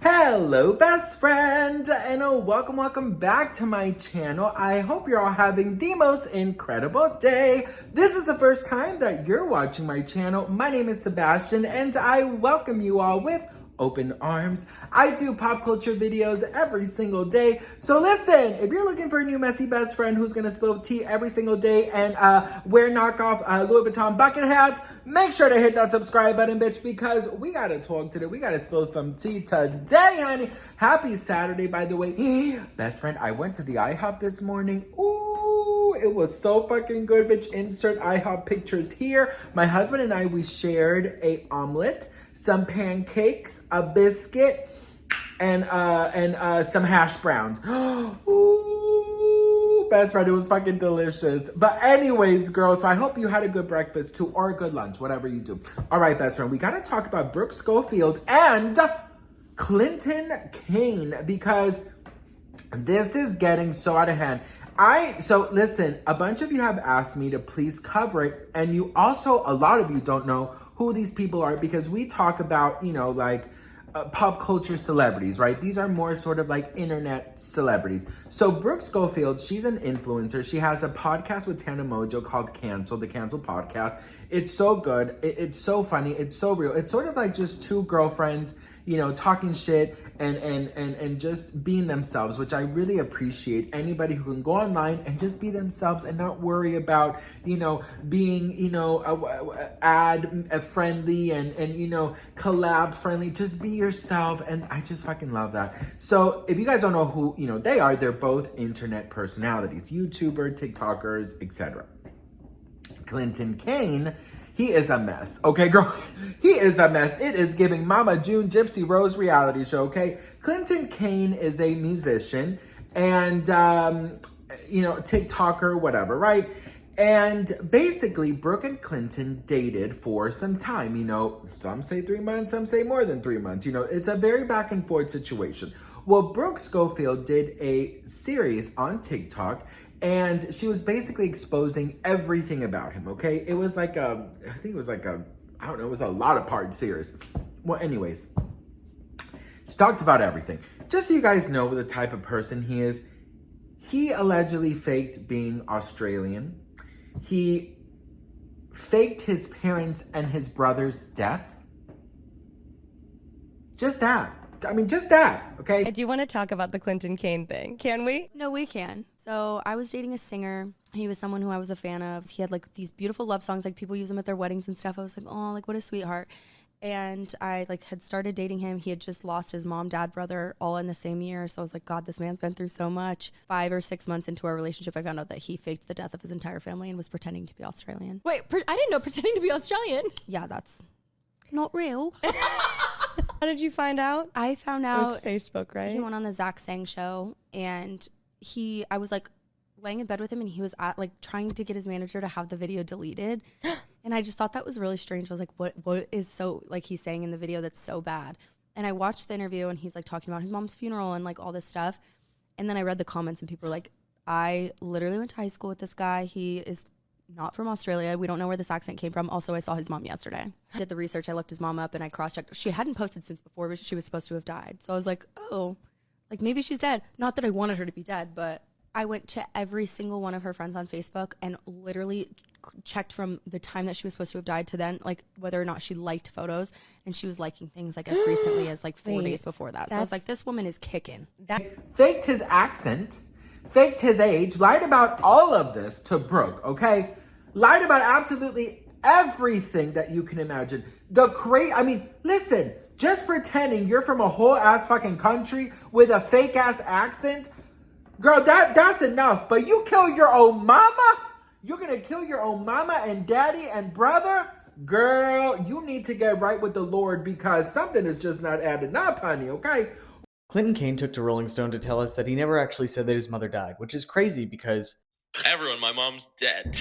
Hello best friend, and welcome back to my channel. I hope you're all having the most incredible day. This is the first time that you're watching my channel. My name is Sebastian and I welcome you all with open arms. I do pop culture videos every single day. So listen, if you're looking for a new messy best friend who's gonna spill tea every single day and wear knockoff Louis Vuitton bucket hats, make sure to hit that subscribe button, bitch, because we gotta talk today. We gotta spill some tea today, honey. Happy Saturday, by the way. Best friend, I went to the IHOP this morning. Ooh, it was so fucking good, bitch. Insert IHOP pictures here. My husband and I, we shared a omelet, some pancakes, a biscuit, and some hash browns. Ooh, best friend, it was fucking delicious. But anyways, girls, so I hope you had a good breakfast too, or a good lunch, whatever you do. All right, best friend, we gotta talk about Brooke Schofield and Clinton Kane, because this is getting so out of hand. So listen, a bunch of you have asked me to please cover it, and you also, a lot of you don't know who these people are, because we talk about, you know, like pop culture celebrities, right? These are more sort of like internet celebrities. So Brooke Schofield, she's an influencer. She has a podcast with Tana Mojo called The Cancel Podcast. It's so good. It's so funny. It's so real. It's sort of like just two girlfriends, you know, talking shit and just being themselves, which I really appreciate. Anybody who can go online and just be themselves and not worry about, you know, being, you know, ad friendly and you know, collab friendly. Just be yourself, and I just fucking love that. So if you guys don't know who, you know, they are, they're both internet personalities, YouTuber, TikTokers, etc. Clinton Kane, he is a mess, okay, girl? He is a mess. It is giving Mama June Gypsy Rose reality show, okay? Clinton Kane is a musician and, you know, TikToker, whatever, right? And basically, Brooke and Clinton dated for some time, you know. Some say 3 months, some say more than 3 months. You know, it's a very back and forth situation. Well, Brooke Schofield did a series on TikTok, and she was basically exposing everything about him, okay? It was like I think it was like I don't know, it was a lot of part series. Well, anyways, she talked about everything. Just so you guys know the type of person he is, he allegedly faked being Australian. He faked his parents' and his brother's death. Just that. I mean, just that, okay? I do want to talk about the Clinton Kane thing. Can we? No, we can. So I was dating a singer. He was someone who I was a fan of. He had like these beautiful love songs, like people use them at their weddings and stuff. I was like, oh, like what a sweetheart. And I like had started dating him. He had just lost his mom, dad, brother all in the same year. So I was like, God, this man's been through so much. 5 or 6 months into our relationship, I found out that he faked the death of his entire family and was pretending to be Australian. Wait, I didn't know pretending to be Australian. Yeah, that's not real. How did you find out? I found It was out Facebook, right? he went on the Zach Sang show, and I was like laying in bed with him, and he was like trying to get his manager to have the video deleted. And I just thought that was really strange. I was like, what is so, like, he's saying in the video that's so bad? And I watched the interview, and he's like talking about his mom's funeral and like all this stuff. And then I read the comments, and people were like, I literally went to high school with this guy. He is not from Australia. We don't know where this accent came from. Also, I saw his mom yesterday. I did the research. I looked his mom up and I cross-checked. She hadn't posted since before, but she was supposed to have died. So I was like, oh, like maybe she's dead. Not that I wanted her to be dead, but I went to every single one of her friends on Facebook and literally checked from the time that she was supposed to have died to then, like whether or not she liked photos. And she was liking things like as recently as like 4 days before that. So I was like, this woman is kicking. Faked his accent, faked his age, lied about all of this to Brooke, okay? Lied about absolutely everything that you can imagine. I mean, listen, just pretending you're from a whole ass fucking country with a fake ass accent, girl, that's enough. But you kill your own mama? You're gonna kill your own mama and daddy and brother? Girl, you need to get right with the Lord, because something is just not adding up, honey, okay? Clinton Kane took to Rolling Stone to tell us that he never actually said that his mother died, which is crazy because everyone, my mom's dead.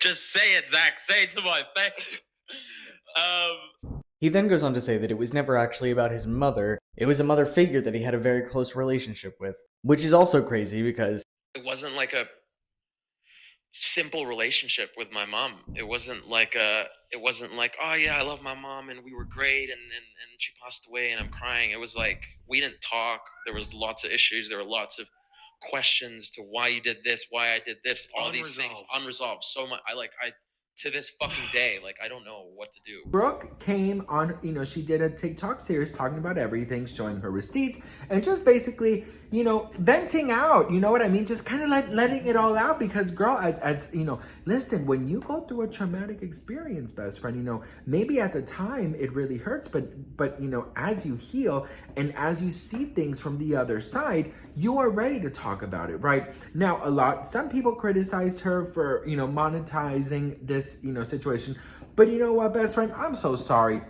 Just say it, Zach. Say it to my face. He then goes on to say that it was never actually about his mother. It was a mother figure that he had a very close relationship with, which is also crazy because it wasn't like a simple relationship with my mom. It wasn't like oh yeah, I love my mom and we were great and she passed away and I'm crying. It was like we didn't talk. There was lots of issues. There were lots of questions to why you did this, why I did this, all these things unresolved. So much. I to this fucking day, like I don't know what to do. Brooke came on, she did a TikTok series talking about everything, showing her receipts, and just basically, venting out, you know what I mean? Just kind of letting it all out because, girl, as listen, when you go through a traumatic experience, best friend, maybe at the time it really hurts, but as you heal and as you see things from the other side, you are ready to talk about it, right? Now, some people criticized her for, monetizing this, situation. But you know what, best friend? I'm so sorry.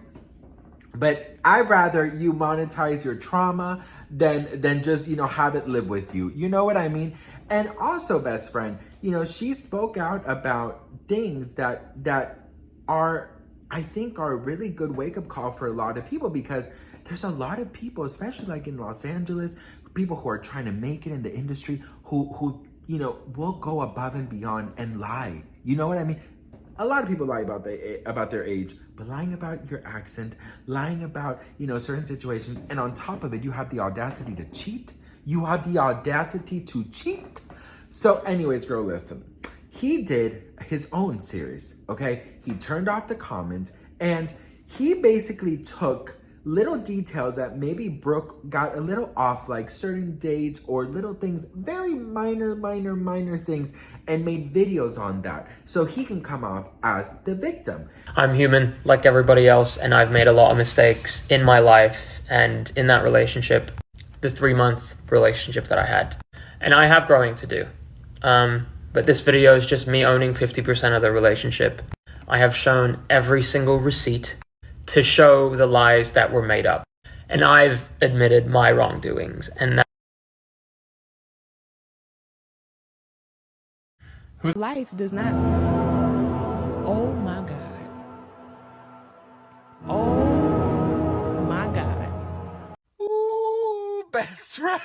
But I'd rather you monetize your trauma than just, have it live with you. You know what I mean? And also, best friend, she spoke out about things that are, I think, are a really good wake-up call for a lot of people, because there's a lot of people, especially like in Los Angeles, people who are trying to make it in the industry who will go above and beyond and lie. You know what I mean? A lot of people lie about their age, but lying about your accent, lying about, certain situations, and on top of it, you have the audacity to cheat. You have the audacity to cheat. So anyways, girl, listen. He did his own series, okay? He turned off the comments, and he basically took little details that maybe Brooke got a little off, like certain dates or little things, very minor things, and made videos on that so he can come off as the victim. I'm human like everybody else, and I've made a lot of mistakes in my life and in that relationship, the 3-month relationship that I had. And I have growing to do. But this video is just me owning 50% of the relationship. I have shown every single receipt to show the lies that were made up. And I've admitted my wrongdoings. And that life does not. Oh my God. Oh my God. Ooh, best friend.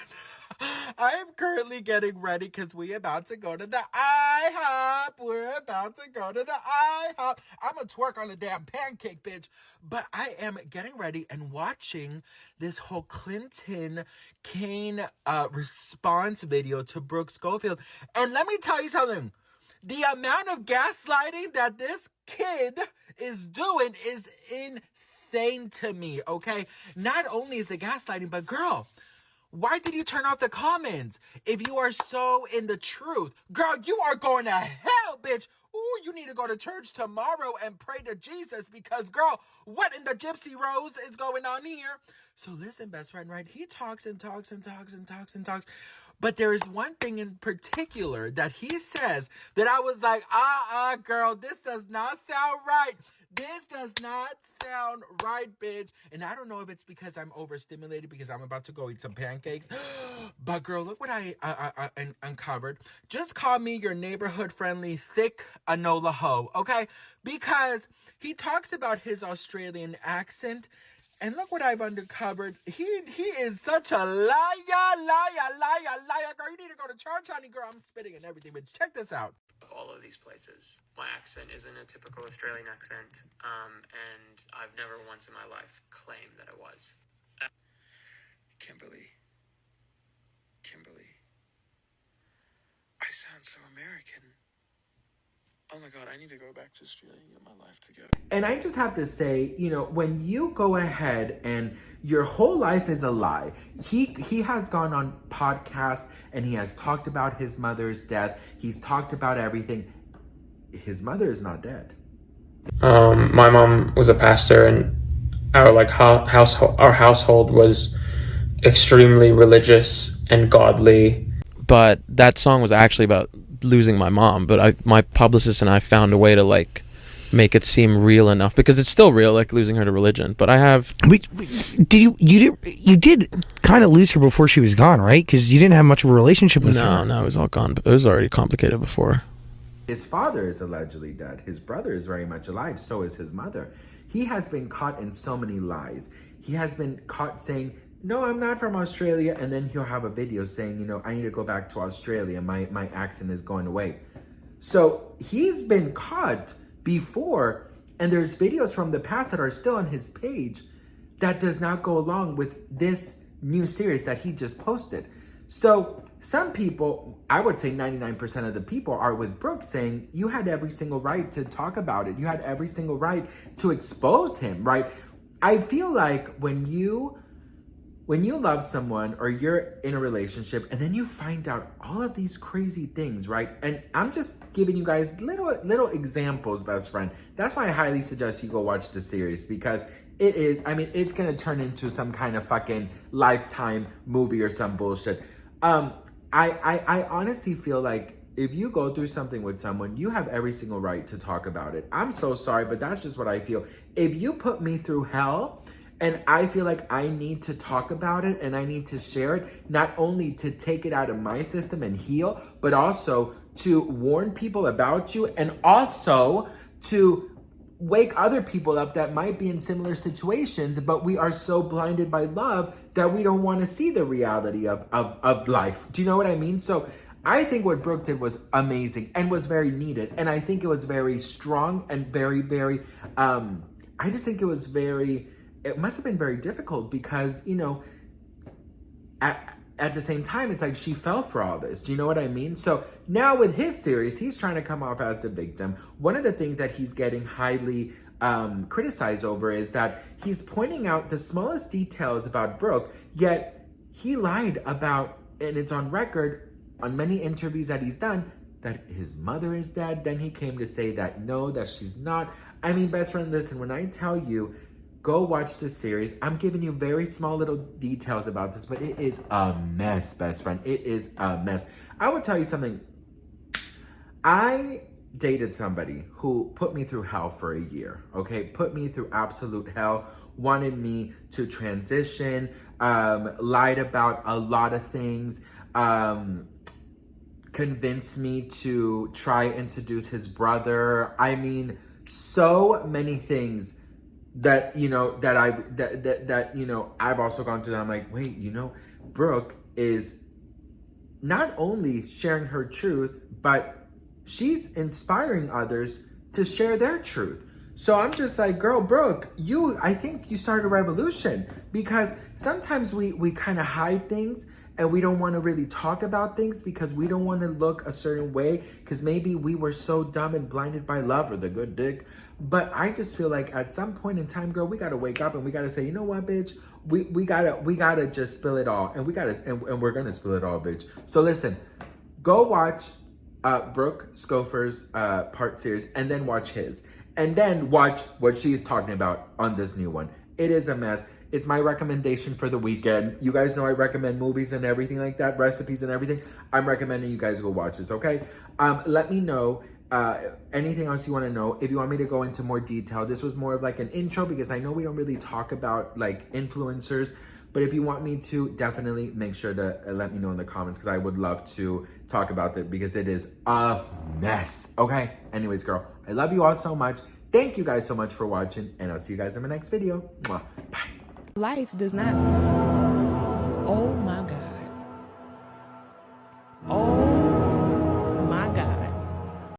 I am currently getting ready because we're about to go to the IHOP. We're about to go to the IHOP. I'm going to twerk on a damn pancake, bitch. But I am getting ready and watching this whole Clinton Kane response video to Brooke Schofield. And let me tell you something. The amount of gaslighting that this kid is doing is insane to me, okay? Not only is it gaslighting, but girl, why did you turn off the comments? If you are so in the truth, girl, you are going to hell, bitch. Ooh, you need to go to church tomorrow and pray to Jesus because, girl, what in the gypsy rose is going on here? So listen, best friend, right? He talks and talks and talks and talks and talks. But there is one thing in particular that he says that I was like, girl, this does not sound right. This does not sound right, bitch. And I don't know if it's because I'm overstimulated because I'm about to go eat some pancakes. But girl, look what I uncovered. Just call me your neighborhood-friendly thick Anola hoe, okay? Because he talks about his Australian accent. And look what I've uncovered. He is such a liar. Girl, you need to go to church, honey. Girl, I'm spitting and everything, but check this out. all of these places. My accent isn't a typical Australian accent, and I've never once in my life claimed that it was. Kimberly, I sound so American. Oh my God, I need to go back to Australia and get my life together. And I just have to say, you know, when you go ahead and your whole life is a lie, he has gone on podcasts and he has talked about his mother's death. He's talked about everything. His mother is not dead. My mom was a pastor, and our household was extremely religious and godly. But that song was actually about losing my mom, but my publicist and I found a way to like make it seem real enough, because it's still real, like losing her to religion. But I have you did kind of lose her before she was gone, right? Because you didn't have much of a relationship with her. No, it was all gone. It was already complicated before. His father is allegedly dead. His brother is very much alive. So is his mother. He has been caught in so many lies. He has been caught saying, no, I'm not from Australia. And then he'll have a video saying, you know, I need to go back to Australia. My accent is going away. So he's been caught before, and there's videos from the past that are still on his page that does not go along with this new series that he just posted. So some people, I would say 99% of the people, are with Brooke, saying you had every single right to talk about it. You had every single right to expose him, right? I feel like when you love someone or you're in a relationship and then you find out all of these crazy things, right? And I'm just giving you guys little examples, best friend. That's why I highly suggest you go watch the series, because it is, I mean, it's gonna turn into some kind of fucking Lifetime movie or some bullshit. I honestly feel like if you go through something with someone, you have every single right to talk about it. I'm so sorry, but that's just what I feel. If you put me through hell and I feel like I need to talk about it and I need to share it, not only to take it out of my system and heal, but also to warn people about you and also to wake other people up that might be in similar situations, but we are so blinded by love that we don't want to see the reality of life. Do you know what I mean? So I think what Brooke did was amazing and was very needed. And I think it was very strong and very, very, I just think it was very, it must have been very difficult because, you know, at the same time, it's like she fell for all this. Do you know what I mean? So now with his series, he's trying to come off as the victim. One of the things that he's getting highly criticized over is that he's pointing out the smallest details about Brooke, yet he lied about, and it's on record on many interviews that he's done, that his mother is dead. Then he came to say that no, that she's not. I mean, best friend, listen, when I tell you, go watch this series. I'm giving you very small little details about this, but it is a mess, best friend. It is a mess. I will tell you something. I dated somebody who put me through hell for a year, okay? Put me through absolute hell, wanted me to transition, lied about a lot of things, convinced me to try and seduce his brother. I mean, so many things that, you know, that I've also gone through that. I'm like, wait, you know, Brooke is not only sharing her truth, but she's inspiring others to share their truth. So I'm just like, girl, Brooke, I think you started a revolution, because sometimes we kind of hide things and we don't want to really talk about things because we don't want to look a certain way, because maybe we were so dumb and blinded by love or the good dick. But I just feel like at some point in time, girl, we gotta wake up and we gotta say, you know what, bitch, we gotta just spill it all, and we're gonna spill it all, bitch. So listen, go watch Brooke Schofield's part series, and then watch his, and then watch what she's talking about on this new one. It is a mess. It's my recommendation for the weekend. You guys know I recommend movies and everything like that, recipes and everything. I'm recommending you guys go watch this, okay? Let me know anything else you want to know. If you want me to go into more detail, this was more of like an intro, because I know we don't really talk about like influencers, but if you want me to, definitely make sure to let me know in the comments, because I would love to talk about that, because it is a mess. Okay, anyways, girl, I love you all so much. Thank you guys so much for watching, and I'll see you guys in my next video. Mwah. Bye. Life does not. Oh my God.